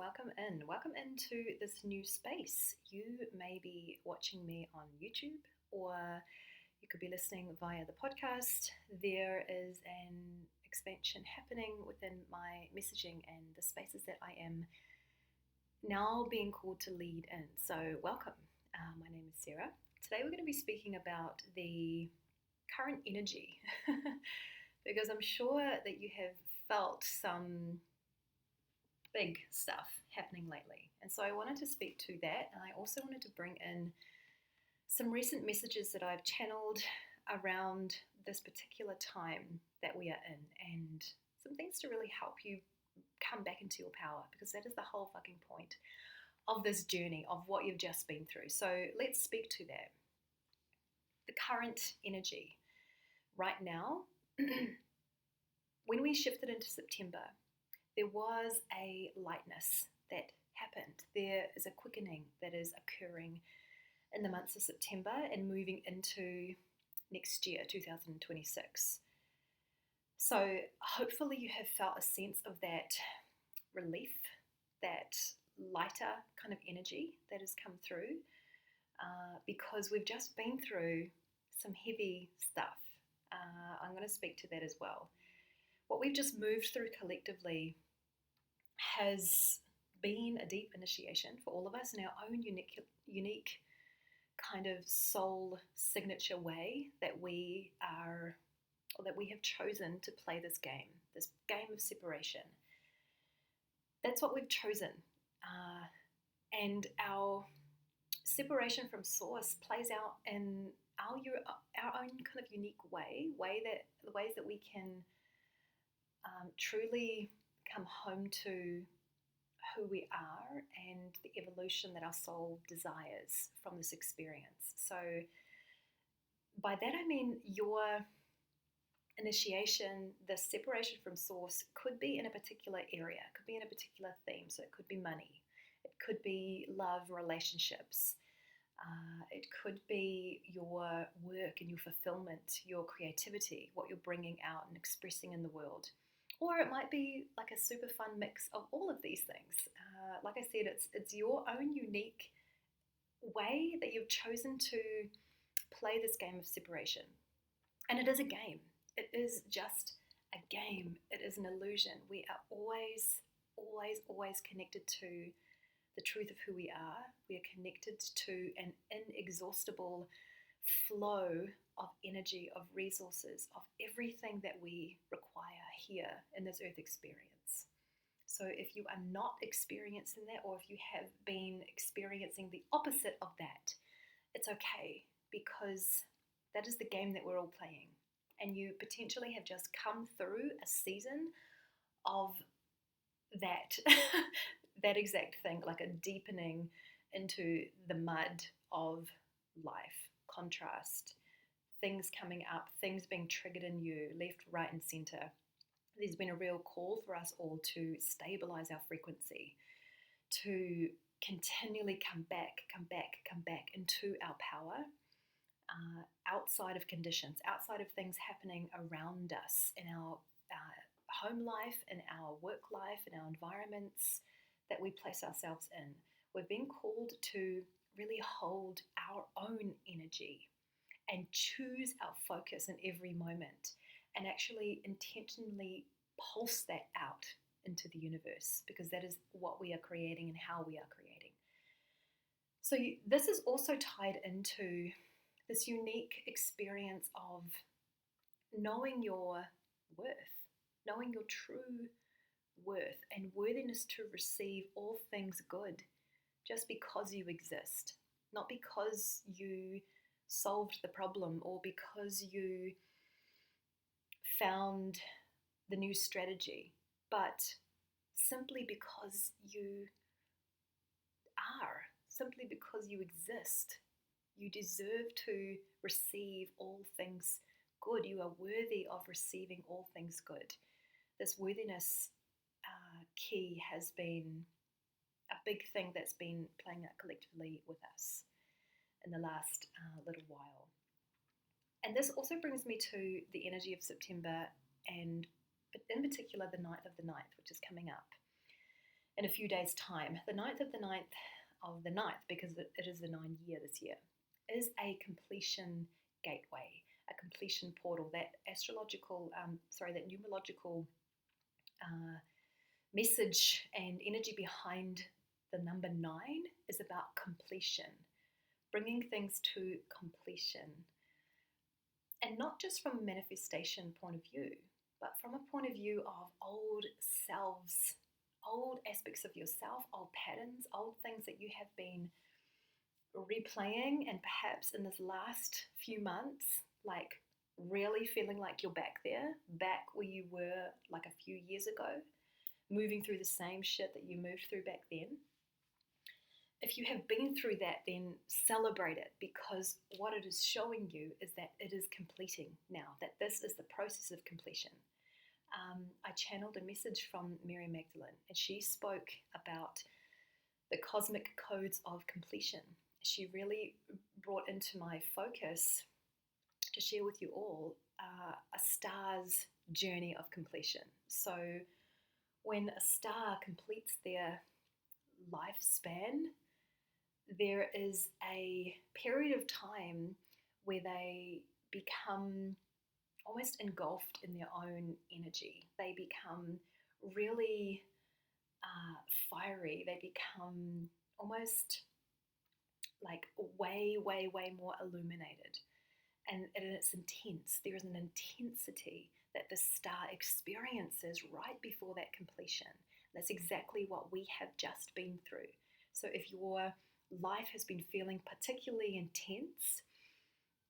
welcome in. Welcome into this new space. You may be watching me on YouTube or you could be listening via the podcast. There is an expansion happening within my messaging and the spaces that I am now being called to lead in. So, welcome. My name is Sarah. Today we're going to be speaking about the current energy because I'm sure that you have felt some big stuff happening lately. And so I wanted to speak to that, and I also wanted to bring in some recent messages that I've channeled around this particular time that we are in, and some things to really help you come back into your power, because that is the whole fucking point of this journey, of what you've just been through. So let's speak to that. The current energy right now, when we shifted into September, there was a lightness that happened. There is a quickening that is occurring in the months of September and moving into next year, 2026. So hopefully you have felt a sense of that relief, that lighter kind of energy that has come through, because we've just been through some heavy stuff. I'm going to speak to that as well. What we've just moved through collectively has been a deep initiation for all of us in our own unique kind of soul signature way that we have chosen to play this game of separation. That's what we've chosen. And our separation from source plays out in our own kind of unique way that the ways that we can truly come home to who we are and the evolution that our soul desires from this experience. So by that I mean your initiation, the separation from source could be in a particular area, could be in a particular theme. So it could be money, it could be love, relationships, it could be your work and your fulfillment, your creativity, what you're bringing out and expressing in the world. Or it might be like a super fun mix of all of these things. Like I said, it's your own unique way that you've chosen to play this game of separation. And it is a game. It is just a game. It is an illusion. We are always, always, always connected to the truth of who we are. We are connected to an inexhaustible flow of energy, of resources, of everything that we require here in this earth experience. So if you are not experiencing that, or if you have been experiencing the opposite of that, it's okay, because that is the game that we're all playing. And you potentially have just come through a season of that, that exact thing, like a deepening into the mud of life, contrast, things coming up, things being triggered in you, left, right, and center. There's been a real call for us all to stabilize our frequency, to continually come back into our power, outside of conditions, outside of things happening around us in our home life, in our work life, in our environments that we place ourselves in. We've been called to really hold our own energy and choose our focus in every moment, and actually intentionally pulse that out into the universe, because that is what we are creating and how we are creating. So this is also tied into this unique experience of knowing your worth, knowing your true worth and worthiness to receive all things good just because you exist, not because you solved the problem or because you found the new strategy, but simply because you are, simply because you exist. You deserve to receive all things good. You are worthy of receiving all things good. This worthiness key has been a big thing that's been playing out collectively with us in the last little while. And this also brings me to the energy of September, and in particular the 9th of the 9th, which is coming up. in a few days' time. The 9th of the 9th of the 9th, because it is the 9th year this year, is a completion gateway, a completion portal. That that numerological message and energy behind the number 9 is about completion, bringing things to completion. And not just from a manifestation point of view, but from a point of view of old selves, old aspects of yourself, old patterns, old things that you have been replaying, and perhaps in this last few months, like really feeling like you're back there, back where you were like a few years ago, moving through the same shit that you moved through back then. If you have been through that, then celebrate it, because what it is showing you is that it is completing now, that this is the process of completion. I channeled a message from Mary Magdalene, and she spoke about the cosmic codes of completion. She really brought into my focus to share with you all a star's journey of completion. So when a star completes their lifespan, there is a period of time where they become almost engulfed in their own energy. They become really fiery. They become almost like way, way, way more illuminated. And it's intense. There is an intensity that the star experiences right before that completion. That's exactly what we have just been through. So if your life has been feeling particularly intense,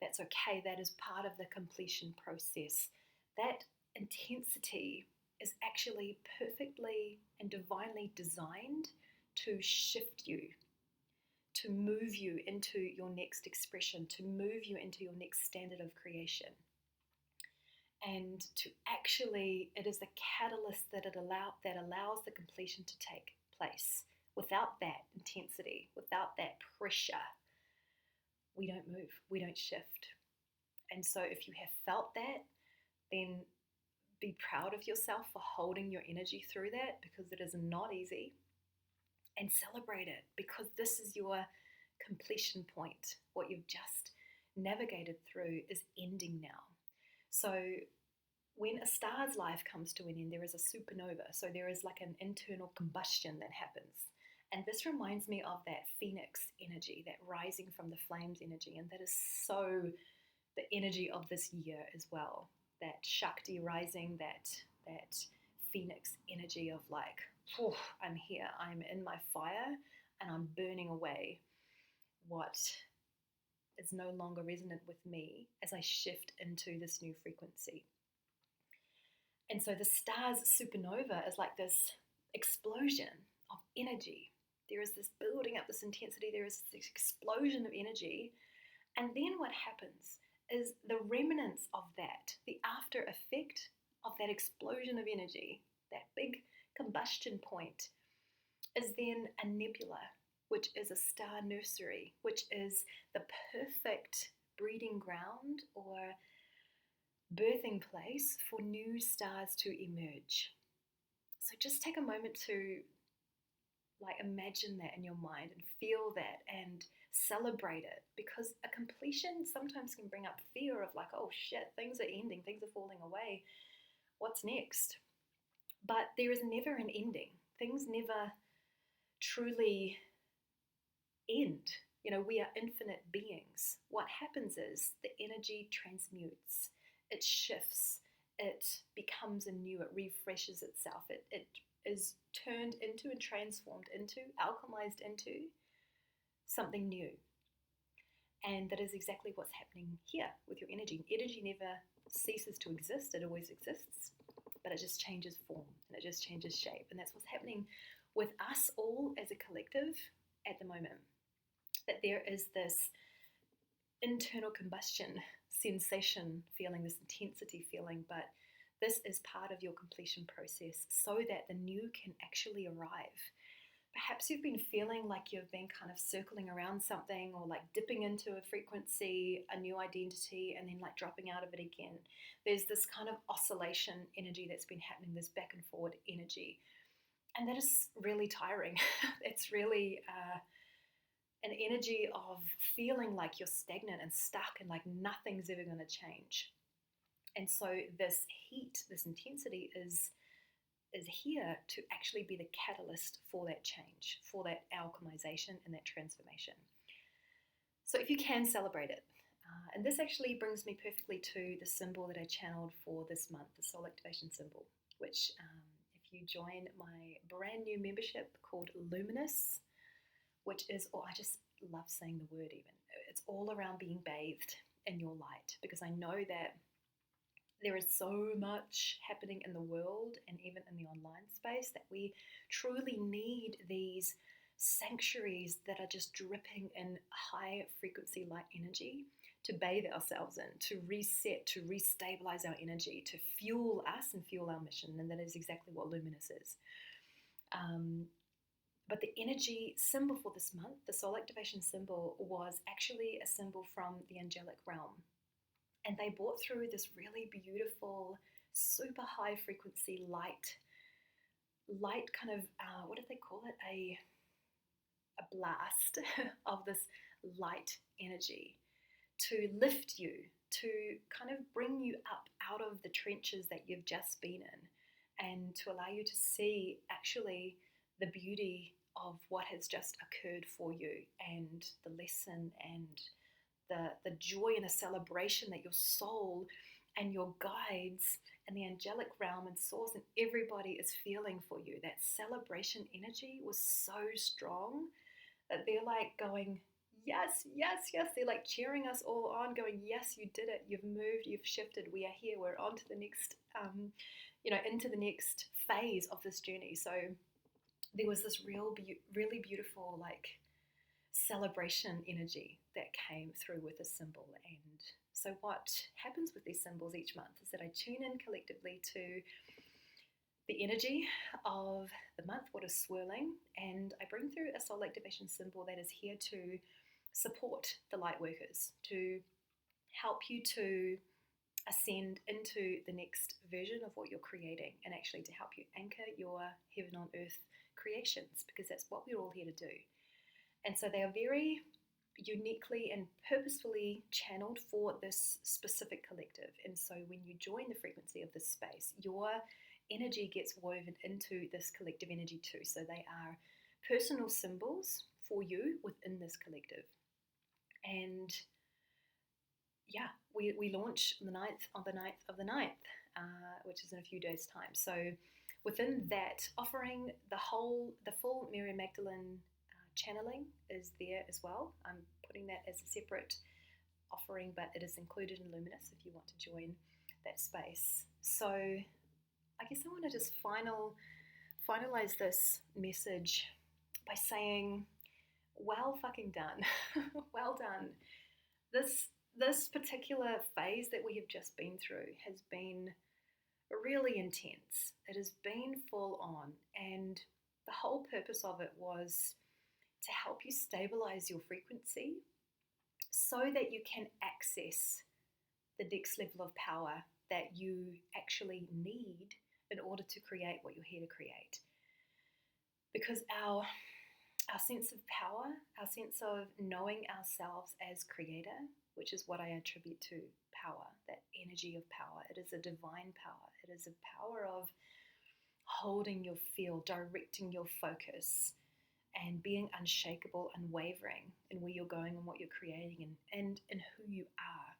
that's okay. That is part of the completion process. That intensity is actually perfectly and divinely designed to shift you, to move you into your next expression, to move you into your next standard of creation. And to actually, it is the catalyst that allows the completion to take place. Without that intensity, without that pressure, we don't move, we don't shift. And so if you have felt that, then be proud of yourself for holding your energy through that, because it is not easy. And celebrate it, because this is your completion point. What you've just navigated through is ending now. So when a star's life comes to an end, there is a supernova. So there is like an internal combustion that happens. And this reminds me of that phoenix energy, that rising from the flames energy. And that is so the energy of this year as well. That Shakti rising, that phoenix energy of like, I'm here, I'm in my fire, and I'm burning away what is no longer resonant with me as I shift into this new frequency. And so the star's supernova is like this explosion of energy. There is this building up, this intensity, there is this explosion of energy. And then what happens is the remnants of that, the after effect of that explosion of energy, that big combustion point, is then a nebula, which is a star nursery, which is the perfect breeding ground or birthing place for new stars to emerge. So just take a moment to imagine that in your mind and feel that and celebrate it, because a completion sometimes can bring up fear of like, oh shit, things are ending, things are falling away, what's next? But there is never an ending. Things never truly end. We are infinite beings. What happens is the energy transmutes, it shifts, it becomes anew, it refreshes itself, it is turned into and transformed into, alchemized into something new. And that is exactly what's happening here with your energy. Energy never ceases to exist, it always exists, but it just changes form and it just changes shape. And that's what's happening with us all as a collective at the moment. That there is this internal combustion sensation feeling, this intensity feeling, but this is part of your completion process so that the new can actually arrive. Perhaps you've been feeling like you've been kind of circling around something, or like dipping into a frequency, a new identity, and then like dropping out of it again. There's this kind of oscillation energy that's been happening, this back and forward energy. And that is really tiring. It's really an energy of feeling like you're stagnant and stuck and like nothing's ever going to change. And so this heat, this intensity is here to actually be the catalyst for that change, for that alchemization and that transformation. So if you can, celebrate it. And this actually brings me perfectly to the symbol that I channeled for this month, the soul activation symbol, which if you join my brand new membership called Luminous, which is, I just love saying the word even. It's all around being bathed in your light, because I know that there is so much happening in the world and even in the online space that we truly need these sanctuaries that are just dripping in high frequency light energy to bathe ourselves in, to reset, to restabilize our energy, to fuel us and fuel our mission. And that is exactly what Luminous is. But the energy symbol for this month, the soul activation symbol, was actually a symbol from the angelic realm. And they brought through this really beautiful, super high frequency light kind of, what did they call it? A blast of this light energy to lift you, to kind of bring you up out of the trenches that you've just been in, and to allow you to see actually the beauty of what has just occurred for you, and the lesson, and the joy and the celebration that your soul and your guides and the angelic realm and source and everybody is feeling for you. That celebration energy was so strong that they're like going, yes, yes, yes. They're like cheering us all on, going, yes, you did it. You've moved, you've shifted. We are here. We're on to the next, into the next phase of this journey. So there was this really beautiful, like, celebration energy that came through with this symbol. And so what happens with these symbols each month is that I tune in collectively to the energy of the month, what is swirling, and I bring through a soul activation symbol that is here to support the light workers, to help you to ascend into the next version of what you're creating, and actually to help you anchor your heaven on earth creations, because that's what we're all here to do. And so they are very uniquely and purposefully channeled for this specific collective. And so when you join the frequency of this space, your energy gets woven into this collective energy too. So they are personal symbols for you within this collective. And yeah, we launch on the 9th of the 9th, which is in a few days' time. So within that, offering the full Mary Magdalene channeling is there as well. I'm putting that as a separate offering, but it is included in Luminous if you want to join that space. So I guess I want to just finalize this message by saying, well fucking done. Well done. This particular phase that we have just been through has been really intense. It has been full on, and the whole purpose of it was to help you stabilize your frequency so that you can access the next level of power that you actually need in order to create what you're here to create. Because our sense of power, our sense of knowing ourselves as creator, which is what I attribute to power, that energy of power. It is a divine power. It is a power of holding your field, directing your focus, and being unshakable, unwavering in where you're going and what you're creating, and who you are,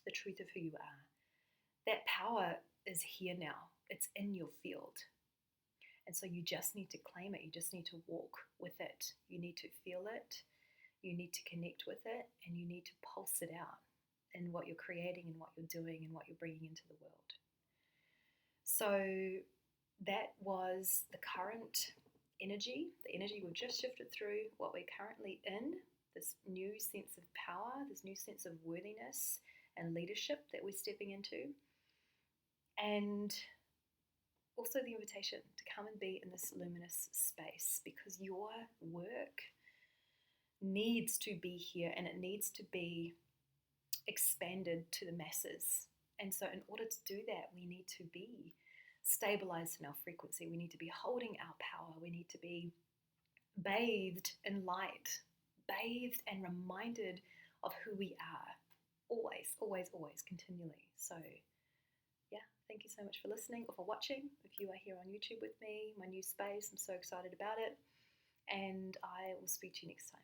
the truth of who you are. That power is here now. It's in your field. And so you just need to claim it. You just need to walk with it. You need to feel it. You need to connect with it, and you need to pulse it out in what you're creating and what you're doing and what you're bringing into the world. So that was the current energy, the energy we've just shifted through, what we're currently in, this new sense of power, this new sense of worthiness and leadership that we're stepping into. And also the invitation to come and be in this luminous space, because your work needs to be here and it needs to be expanded to the masses. And so in order to do that, we need to be stabilized in our frequency. We need to be holding our power. We need to be bathed in light, bathed and reminded of who we are. Always, always, always, continually. So, yeah, thank you so much for listening or for watching. If you are here on YouTube with me, my new space, I'm so excited about it. And I will speak to you next time.